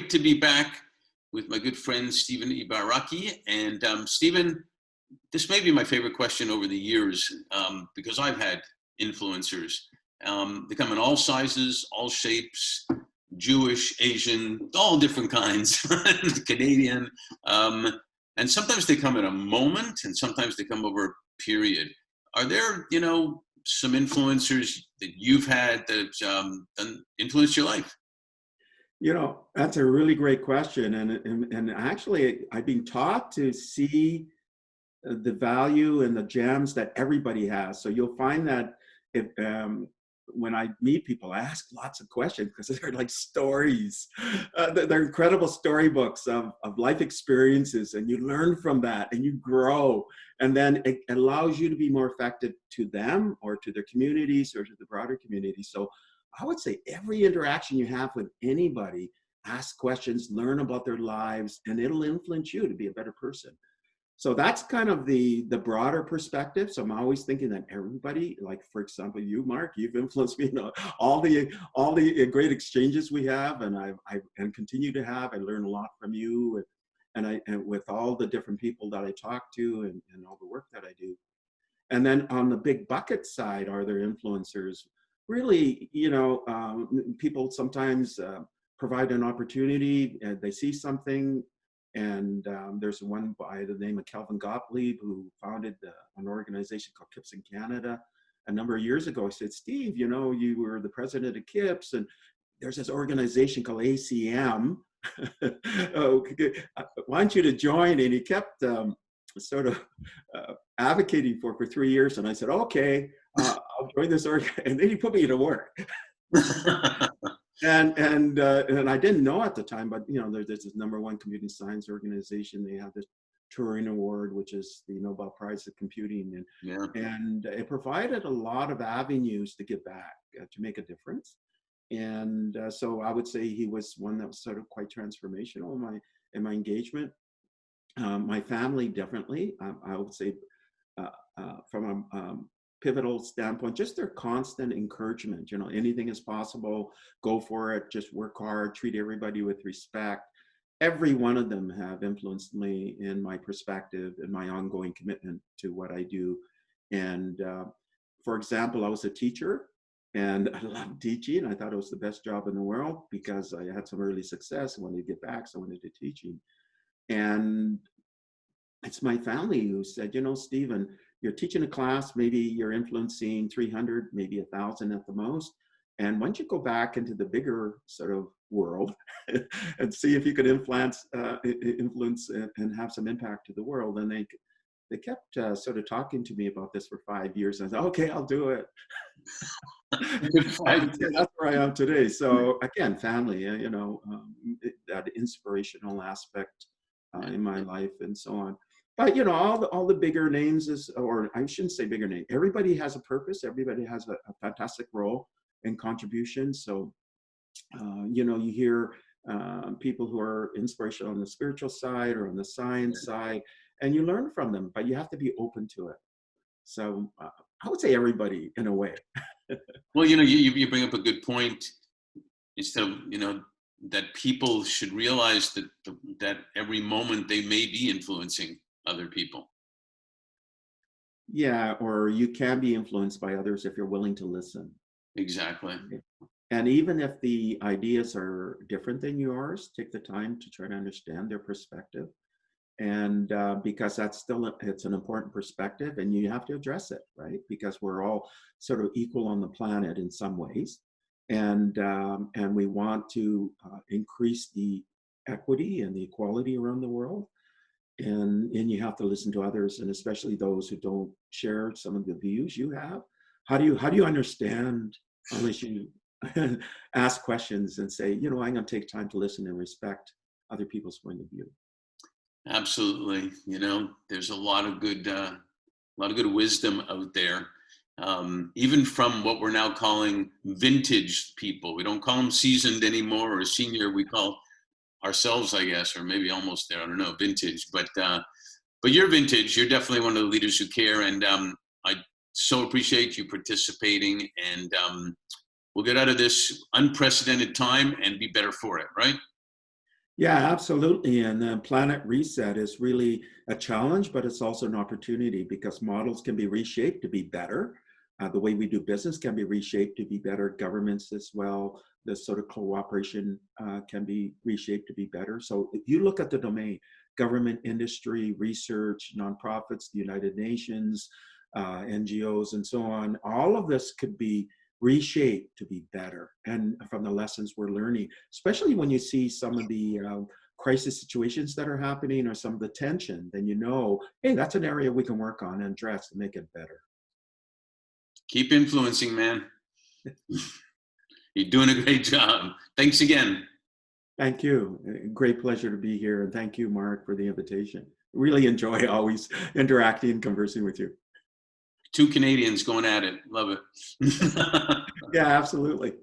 great to be back with my good friend, Stephen Ibaraki. And Stephen, this may be my favorite question over the years because I've had influencers. They come in all sizes, all shapes, Jewish, Asian, all different kinds, Canadian. And sometimes they come in a moment and sometimes they come over a period. Are there, some influencers that you've had that influenced your life? That's a really great question. And actually, I've been taught to see the value and the gems that everybody has. So you'll find that if, when I meet people, I ask lots of questions because they're like stories. They're incredible storybooks of life experiences, and you learn from that and you grow. And then it allows you to be more effective to them or to their communities or to the broader community. So I would say every interaction you have with anybody, ask questions, learn about their lives, and it'll influence you to be a better person. So that's kind of the broader perspective. So I'm always thinking that everybody, like for example, you, Mark, you've influenced me. All the great exchanges we have, and I continue to have. I learn a lot from you, and with all the different people that I talk to, and all the work that I do. And then on the big bucket side, are there influencers? Really, people sometimes provide an opportunity, and they see something. And there's one by the name of Calvin Gottlieb who founded an organization called KIPS in Canada a number of years ago. He said, Steve, you were the president of KIPS, and there's this organization called ACM. I want you to join. And he kept sort of advocating for 3 years. And I said, okay, I'll join this organization. And then he put me to work. And I didn't know at the time, but there's this #1 computing science organization. They have this Turing Award, which is the Nobel Prize of Computing, and it provided a lot of avenues to give back, to make a difference. And so I would say he was one that was sort of quite transformational in my engagement. My family, definitely, I would say, from a pivotal standpoint, just their constant encouragement. Anything is possible, go for it, just work hard, treat everybody with respect. Every one of them have influenced me in my perspective and my ongoing commitment to what I do. And for example, I was a teacher and I loved teaching. I thought it was the best job in the world because I had some early success. I wanted to get back, so I went into teaching. And it's my family who said, Stephen, you're teaching a class, maybe you're influencing 300, maybe 1,000 at the most. And why don't you go back into the bigger sort of world and see if you could influence and have some impact to the world. And they kept sort of talking to me about this for 5 years. And I said, okay, I'll do it. That's where I am today. So again, family, that inspirational aspect in my life and so on. But all the bigger names or I shouldn't say bigger name. Everybody has a purpose. Everybody has a fantastic role and contribution. So, you hear people who are inspirational on the spiritual side or on the science side, and you learn from them. But you have to be open to it. So I would say everybody in a way. Well, you bring up a good point. Instead of that people should realize that every moment they may be influencing other people. Yeah, or you can be influenced by others if you're willing to listen. Exactly. And even if the ideas are different than yours, take the time to try to understand their perspective. And because it's an important perspective, and you have to address it, right? Because we're all sort of equal on the planet in some ways. And we want to increase the equity and the equality around the world. And you have to listen to others, and especially those who don't share some of the views you have. How do you understand unless you ask questions and say, I'm going to take time to listen and respect other people's point of view. Absolutely. There's a lot of good wisdom out there. Even from what we're now calling vintage people. We don't call them seasoned anymore or senior. We call ourselves, I guess, or maybe almost there. I don't know, vintage. But you're vintage. You're definitely one of the leaders who care. And I so appreciate you participating. And we'll get out of this unprecedented time and be better for it, right? Yeah, absolutely. And then Planet Reset is really a challenge, but it's also an opportunity because models can be reshaped to be better. The way we do business can be reshaped to be better. Governments as well, the sort of cooperation can be reshaped to be better. So if you look at the domain, government, industry, research, nonprofits, the United Nations, NGOs, and so on, all of this could be reshaped to be better. And from the lessons we're learning, especially when you see some of the crisis situations that are happening or some of the tension, then you know, hey, that's an area we can work on and address to make it better. Keep influencing, man. You're doing a great job. Thanks again. Thank you. Great pleasure to be here. And thank you, Mark, for the invitation. Really enjoy always interacting and conversing with you. Two Canadians going at it. Love it. Yeah, absolutely.